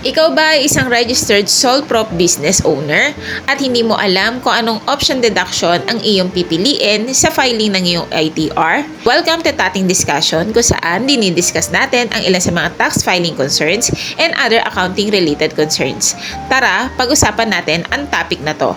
Ikaw ba ay isang registered sole prop business owner at hindi mo alam kung anong option deduction ang iyong pipiliin sa filing ng iyong ITR? Welcome to Tating Discussion kung saan dinidiscuss natin ang ilan sa mga tax filing concerns and other accounting related concerns. Tara, pag-usapan natin ang topic na to.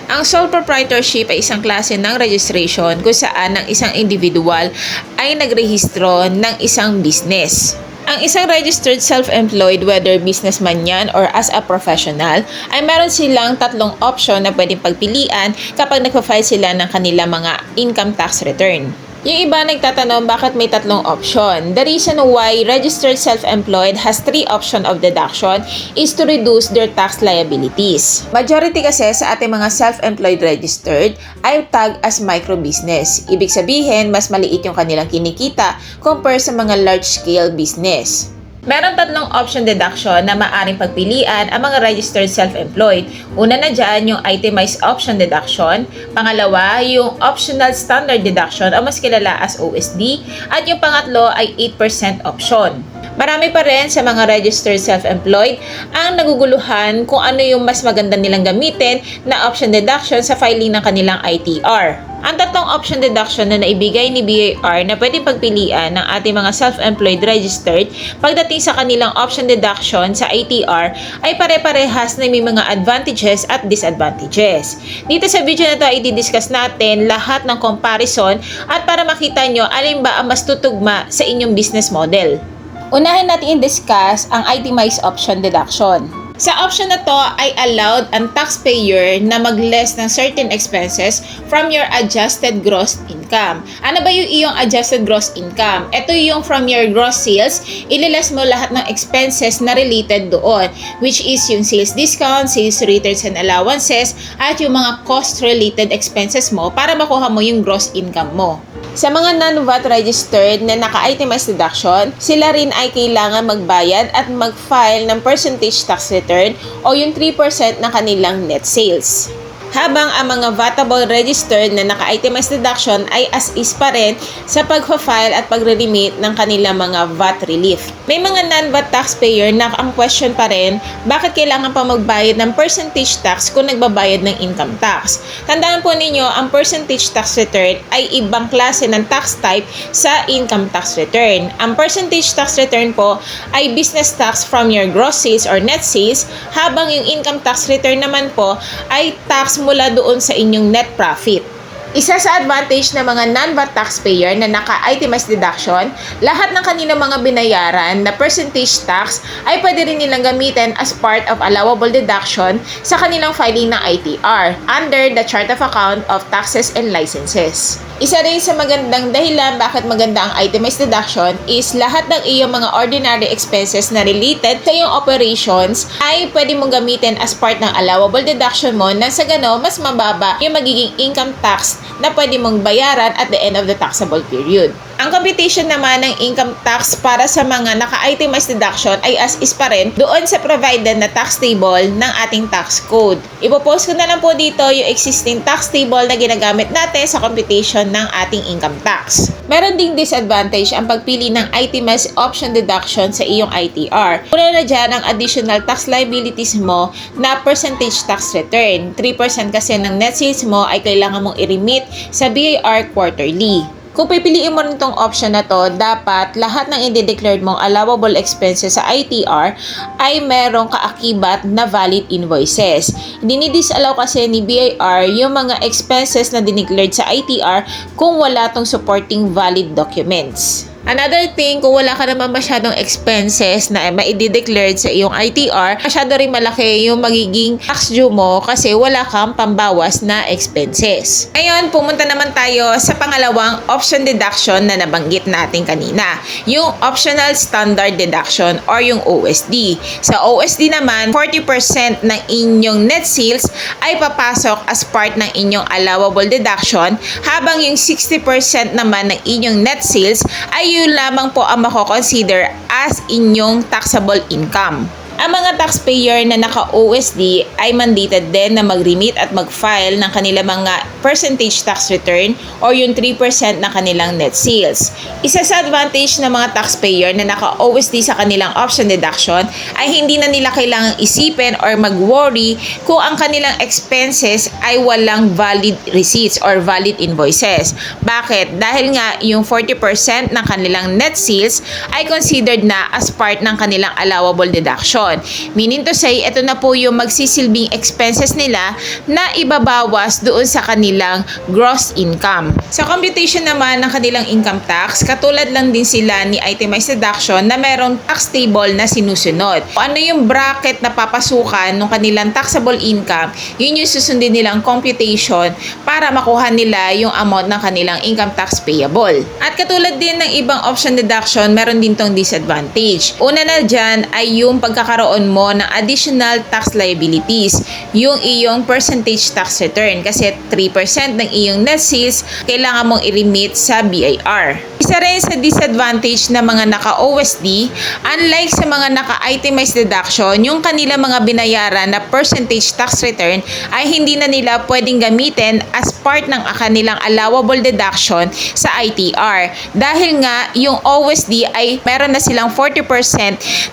Ang sole proprietorship ay isang klase ng registration kung saan ang isang individual ay nagrehistro ng isang business. Ang isang registered self-employed, whether businessman yan or as a professional, ay meron silang tatlong option na pwedeng pagpilian kapag nagpa-file sila ng kanilang mga income tax return. Yung iba nagtatanong bakit may tatlong option. The reason why registered self-employed has 3 option of deduction is to reduce their tax liabilities. Majority kasi sa ating mga self-employed registered ay tag as micro-business. Ibig sabihin, mas maliit yung kanilang kinikita compare sa mga large-scale business. Meron tatlong option deduction na maaaring pagpilian ang mga registered self-employed. Una na dyan yung itemized option deduction. Pangalawa, yung optional standard deduction o mas kilala as OSD. At yung pangatlo ay 8% option. Marami pa rin sa mga registered self-employed ang naguguluhan kung ano yung mas maganda nilang gamitin na option deduction sa filing ng kanilang ITR. Ang tatlong option deduction na naibigay ni BAR na pwedeng pagpilian ng ating mga self-employed registered pagdating sa kanilang option deduction sa ITR ay pare-parehas na may mga advantages at disadvantages. Dito sa video na ito ay didiscuss natin lahat ng comparison at para makita nyo alin ba ang mas tutugma sa inyong business model. Unahin natin i-discuss ang itemized option deduction. Sa option na to ay allowed ang taxpayer na mag-less ng certain expenses from your adjusted gross income. Ano ba yung iyong adjusted gross income? Ito yung from your gross sales, ililess mo lahat ng expenses na related doon, which is yung sales discount, sales returns and allowances, at yung mga cost-related expenses mo para makuha mo yung gross income mo. Sa mga non-VAT registered na naka-itemized deduction, sila rin ay kailangan magbayad at mag-file ng percentage tax return o yung 3% ng kanilang net sales. Habang ang mga vatable registered na naka-itemized deduction ay as is pa rin sa pag-file at pagre-remit ng kanilang mga VAT relief. May mga non-VAT taxpayer na ang question pa rin, bakit kailangan pa magbayad ng percentage tax kung nagbabayad ng income tax? Tandaan po ninyo, ang percentage tax return ay ibang klase ng tax type sa income tax return. Ang percentage tax return po ay business tax from your gross sales or net sales, habang yung income tax return naman po ay tax mula doon sa inyong net profit. Isa sa advantage ng mga non-VAT taxpayer na naka-itemized deduction, lahat ng kanilang mga binayaran na percentage tax ay pwede rin nilang gamitin as part of allowable deduction sa kanilang filing ng ITR under the Chart of Account of Taxes and Licenses. Isa rin sa magandang dahilan bakit maganda ang itemized deduction is lahat ng iyong mga ordinary expenses na related sa iyong operations ay pwede mong gamitin as part ng allowable deduction mo na sa gano mas mababa yung magiging income tax na pwede mong bayaran at the end of the taxable period. Ang computation naman ng income tax para sa mga naka-itemized deduction ay as is pa rin doon sa provided na tax table ng ating tax code. Ipopost ko na lang po dito yung existing tax table na ginagamit natin sa computation ng ating income tax. Meron ding disadvantage ang pagpili ng itemized option deduction sa iyong ITR. Una na dyan ang additional tax liabilities mo na percentage tax return. 3% kasi ng net sales mo ay kailangan mong i-remit sa BAR quarterly. Kung pipiliin mo rin itong option na to, dapat lahat ng i-declared mong allowable expenses sa ITR ay merong kaakibat na valid invoices. Dinidisallow kasi ni BAR yung mga expenses na dineclared sa ITR kung wala tong supporting valid documents. Another thing, kung wala ka naman masyadong expenses na ma-i-declared sa iyong ITR, masyado rin malaki yung magiging tax due mo kasi wala kang pambawas na expenses. Ngayon, pumunta naman tayo sa pangalawang option deduction na nabanggit natin kanina, yung optional standard deduction or yung OSD. Sa OSD naman, 40% ng inyong net sales ay papasok as part ng inyong allowable deduction, habang yung 60% naman ng inyong net sales ay yun lamang po ang mako-consider as inyong taxable income. Ang mga taxpayer na naka-OSD ay mandated din na mag-remit at mag-file ng kanilang mga percentage tax return or yung 3% na kanilang net sales. Isa sa advantage ng mga taxpayer na naka-OSD sa kanilang option deduction ay hindi na nila kailangang isipin or mag-worry kung ang kanilang expenses ay walang valid receipts or valid invoices. Bakit? Dahil nga yung 40% ng kanilang net sales ay considered na as part ng kanilang allowable deduction. Meaning to say, ito na po yung magsisilbing expenses nila na ibabawas doon sa kanilang gross income. Sa computation naman ng kanilang income tax, katulad lang din sila ni itemized deduction na merong tax table na sinusunod. Kung ano yung bracket na papasukan ng kanilang taxable income, yun yung susundin nilang computation para makuha nila yung amount ng kanilang income tax payable. At katulad din ng ibang option deduction, meron din tong disadvantage. Una na dyan ay yung pagkakaroon mo ng additional tax liabilities, yung iyong percentage tax return kasi 3% ng iyong net sales kailangan mong i-remit sa BIR. Isa rin sa disadvantage ng mga naka-OSD, unlike sa mga naka-itemized deduction, yung kanila mga binayaran na percentage tax return ay hindi na nila pwedeng gamitin as part ng kanilang allowable deduction sa ITR. Dahil nga, yung OSD ay meron na silang 40%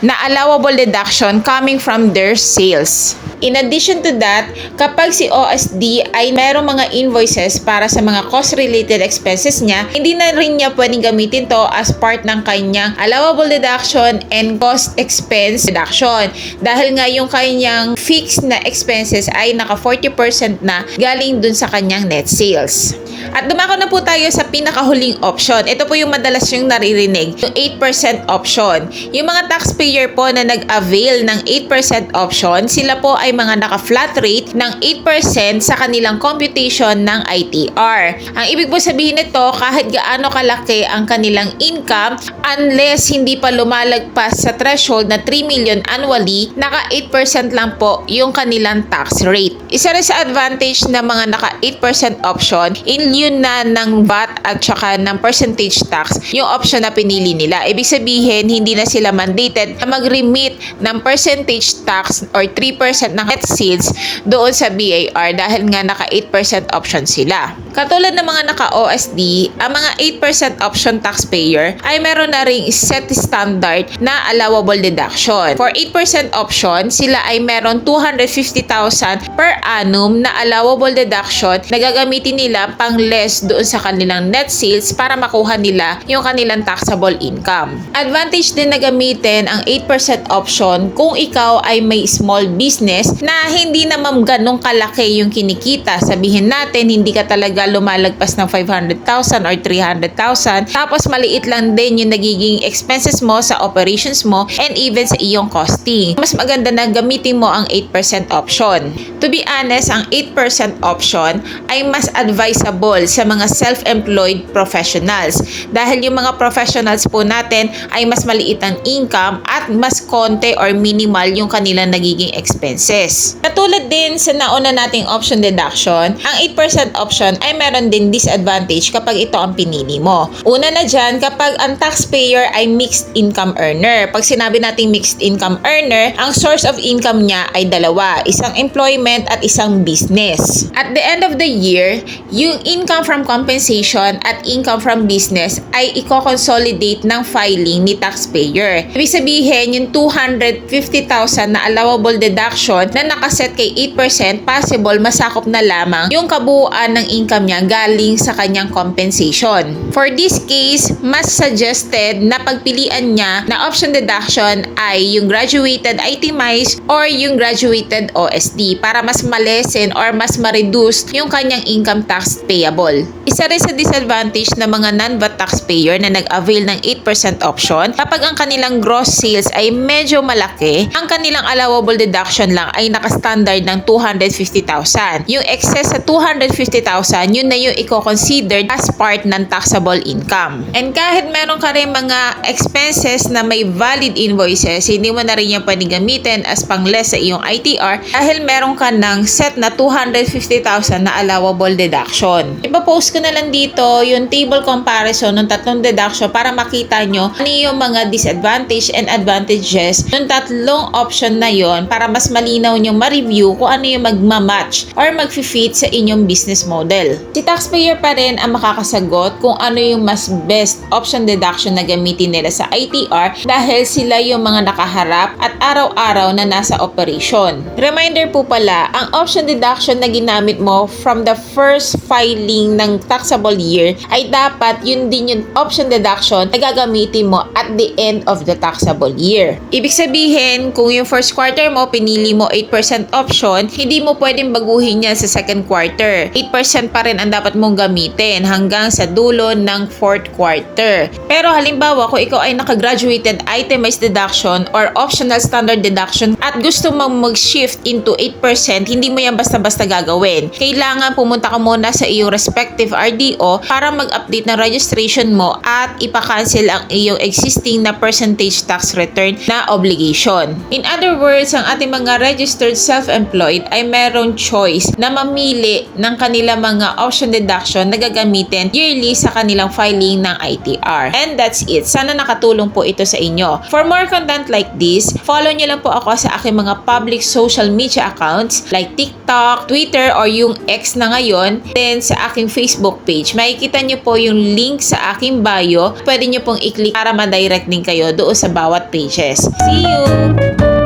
na allowable deduction coming from their sales. In addition to that, kapag si OSD ay merong mga invoices para sa mga cost-related expenses niya, hindi na rin niya pwedeng gamitin to as part ng kanyang allowable deduction and cost expense deduction. Dahil nga yung kanyang fixed na expenses ay naka 40% na galing dun sa kanyang net sales. At dumako na po tayo sa pinakahuling option. Ito po yung madalas yung naririnig, yung 8% option. Yung mga taxpayer po na nag-avail ng 8% option, sila po ay mga naka-flat rate ng 8% sa kanilang computation ng ITR. Ang ibig po sabihin nito, kahit gaano kalaki ang kanilang income, unless hindi pa lumalagpas sa threshold na 3 million annually, naka 8% lang po yung kanilang tax rate. Isa rin sa advantage ng mga naka 8% option, yun na ng VAT at saka ng percentage tax yung option na pinili nila. Ibig sabihin, hindi na sila mandated na mag-remit ng percentage tax or 3% ng net sales doon sa BIR dahil nga naka 8% option sila. Katulad ng mga naka-OSD, ang mga 8% option taxpayer ay meron na ring set standard na allowable deduction. For 8% option, sila ay meron 250,000 per annum na allowable deduction na gagamitin nila pang less doon sa kanilang net sales para makuha nila yung kanilang taxable income. Advantage din na gamitin ang 8% option kung ikaw ay may small business na hindi naman ganong kalaki yung kinikita. Sabihin natin, hindi ka talaga lumalagpas ng 500,000 or 300,000 tapos maliit lang din yung nagiging expenses mo sa operations mo and even sa iyong costing. Mas maganda na gamitin mo ang 8% option. To be honest, ang 8% option ay mas advisable sa mga self-employed professionals dahil yung mga professionals po natin ay mas maliit ang income at mas konti or minimal yung kanilang nagiging expenses. Katulad din sa nauna nating option deduction, ang 8% option ay meron din disadvantage kapag ito ang pinili mo. Una na dyan, kapag ang taxpayer ay mixed income earner. Pag sinabi nating mixed income earner, ang source of income niya ay dalawa, isang employment at isang business. At the end of the year, yung income from compensation at income from business ay i-consolidate ng filing ni taxpayer. Ibig sabihin, yung 250,000 na allowable deduction na nakaset kay 8%, possible masakop na lamang yung kabuuan ng income niya galing sa kanyang compensation. For this case, mas suggested na pagpilian niya na option deduction ay yung graduated itemized or yung graduated OSD para mas malesen or mas ma-reduce yung kanyang income tax payable. Isa rin sa disadvantage ng mga non-VAT taxpayer na nag-avail ng 8% option, kapag ang kanilang gross sales ay medyo malaki, ang kanilang allowable deduction lang ay nakastandard ng 250,000. Yung excess sa 250,000, deduction, yun na yung i-considered as part ng taxable income. And kahit meron ka rin mga expenses na may valid invoices, hindi mo na rin yan pwedeng gamitin as pang-less sa iyong ITR dahil meron ka ng set na 250,000 na allowable deduction. Ipapost ko na lang dito yung table comparison ng tatlong deduction para makita nyo ano yung mga disadvantage and advantages ng tatlong option na yon para mas malinaw nyong ma-review kung ano yung magmamatch or mag-fit sa inyong business model. Si taxpayer pa rin ang makakasagot kung ano yung mas best option deduction na gamitin nila sa ITR dahil sila yung mga nakaharap at araw-araw na nasa operation. Reminder po pala, ang option deduction na ginamit mo from the first filing ng taxable year ay dapat yun din yung option deduction na gagamitin mo at the end of the taxable year. Ibig sabihin, kung yung first quarter mo, pinili mo 8% option, hindi mo pwedeng baguhin yan sa second quarter. 8% pa rin ang dapat mong gamitin hanggang sa dulo ng fourth quarter. Pero halimbawa, kung ikaw ay nakagraduated itemized deduction or optional standard deduction at gusto mong mag-shift into 8%, hindi mo yan basta-basta gagawin. Kailangan pumunta ka muna sa iyong respective RDO para mag-update ng registration mo at ipakancel ang iyong existing na percentage tax return na obligation. In other words, ang ating mga registered self-employed ay merong choice na mamili ng kanilang mga option deduction na gagamitin yearly sa kanilang filing ng ITR. And that's it. Sana nakatulong po ito sa inyo. For more content like this, follow nyo lang po ako sa aking mga public social media accounts like TikTok, Twitter, or yung X na ngayon, then sa aking Facebook page. Makikita nyo po yung link sa aking bio. Pwede nyo pong i-click para ma-direct din kayo doon sa bawat pages. See you!